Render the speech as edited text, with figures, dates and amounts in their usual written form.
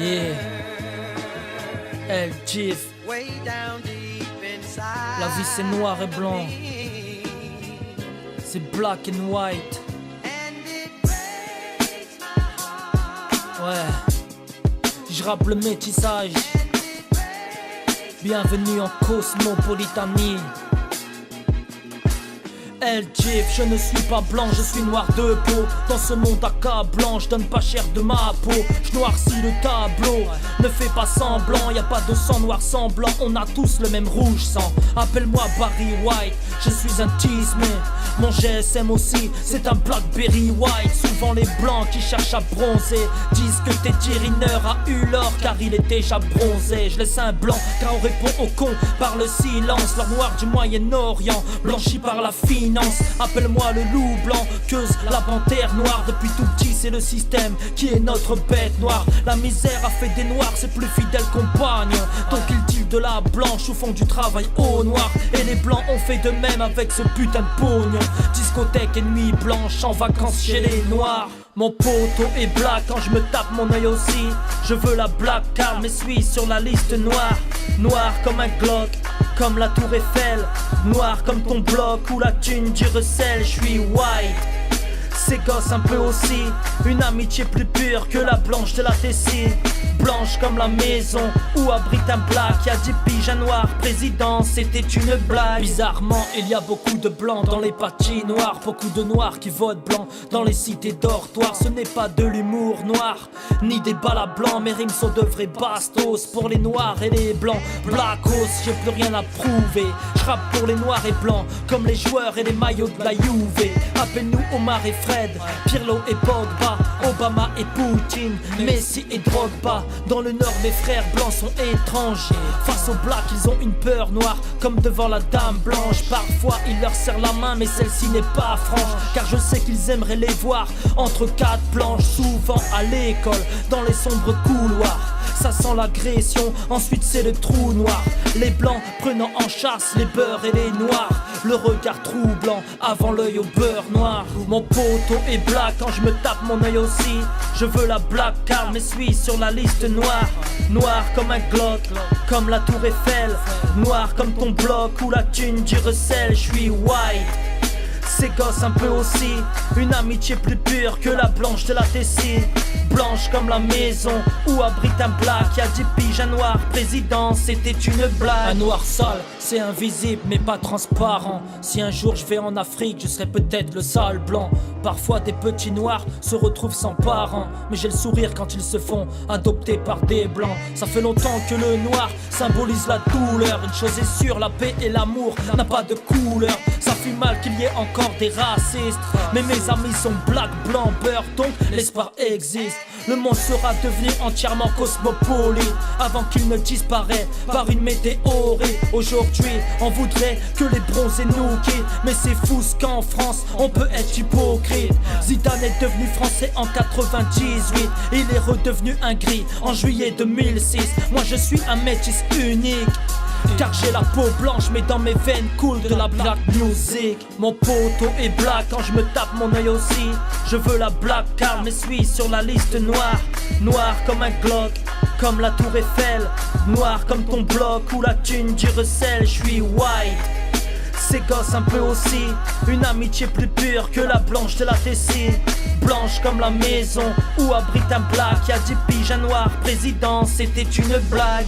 Yeah. El Chief. La vie c'est noir et blanc. C'est black and white. Ouais. Je rappe le métissage. Bienvenue en Cosmopolitanie. El Chief, je ne suis pas blanc, je suis noir de peau. Dans ce monde accablant, je donne pas cher de ma peau. Je noircis le tableau, ne fais pas semblant. Y a pas de sang noir sans blanc, on a tous le même rouge sang. Appelle-moi Barry White, je suis un tismé. Mon GSM aussi, c'est un Blackberry White. Souvent les blancs qui cherchent à bronzer disent que Teddy Riner a eu l'or car il est déjà bronzé. Je laisse un blanc car on répond au con par le silence. L'or noir du Moyen-Orient, blanchi par la finance. Appelle-moi le loup blanc, queuse la panthère noire. Depuis tout petit c'est le système qui est notre bête noire. La misère a fait des noirs ses plus fidèles compagnes. Donc ils tirent de la blanche au fond du travail au noir. Et les blancs ont fait de même avec ce putain de pognon. Discothèque et nuit blanche en vacances chez les noirs. Mon poteau est black quand je me tape mon œil aussi. Je veux la black card mais suis sur la liste noire. Noir comme un Glock, comme la tour Eiffel. Noir comme ton bloc ou la thune du recel. Je suis white, ces gosses un peu aussi. Une amitié plus pure que la blanche de la Tessie. Blanche comme la maison où abrite un black. Y'a 10 piges, un noir président, c'était une blague. Bizarrement, il y a beaucoup de blancs dans les patinoires. Beaucoup de noirs qui votent blanc dans les cités dortoirs. Ce n'est pas de l'humour noir, ni des balles à blanc. Mes rimes sont de vrais bastos pour les noirs et les blancs. Blackos, j'ai plus rien à prouver. Je rappe pour les noirs et blancs, comme les joueurs et les maillots de la Juve. Appelle-nous Omar et Fred, Pirlo et Pogba, Obama et Poutine, Messi et Drogba. Dans le nord mes frères blancs sont étrangers. Face aux blacks ils ont une peur noire, comme devant la dame blanche. Parfois il leur serre la main mais celle-ci n'est pas franche. Car je sais qu'ils aimeraient les voir entre quatre planches. Souvent à l'école, dans les sombres couloirs. Ça sent l'agression, ensuite c'est le trou noir. Les blancs prenant en chasse les beurs et les noirs. Le regard troublant avant l'œil au beurre noir. Mon poteau est black quand je me tape mon œil aussi. Je veux la black card mais suis sur la liste noire. Noir comme un Glock, comme la tour Eiffel. Noir comme ton bloc ou la thune du recel. Je suis white, ces gosses un peu aussi. Une amitié plus pure que la blanche de la Tessie. Blanche comme la maison où abrite un black. Y'a 10 piges, un noir président, c'était une blague. Un noir sale, c'est invisible mais pas transparent. Si un jour je vais en Afrique, je serai peut-être le sale blanc. Parfois des petits noirs se retrouvent sans parents. Mais j'ai le sourire quand ils se font adopter par des blancs. Ça fait longtemps que le noir symbolise la douleur. Une chose est sûre, la paix et l'amour n'a pas de couleur. Ça fait mal qu'il y ait encore des racistes, mais mes amis sont black, blanc, beurre, donc l'espoir existe. Le monde sera devenu entièrement cosmopolite avant qu'il ne disparaisse par une météorite. Aujourd'hui on voudrait que les bronzés nous quittent, mais c'est fou ce qu'en France on peut être hypocrite. Zidane est devenu français en 98, il est redevenu un gris en juillet 2006. Moi je suis un métis unique car j'ai la peau blanche mais dans mes veines coule de la black music. Mon poteau est black quand je me tape mon œil aussi. Je veux la black card mais suis sur la liste noire. Noir comme un Glock, comme la tour Eiffel. Noir comme ton bloc ou la thune du recel. Je suis white, ces gosses un peu aussi. Une amitié plus pure que la blanche de la Tessie. Blanche comme la maison où abrite un black. Y'a 10 piges, un noir président, c'était une blague.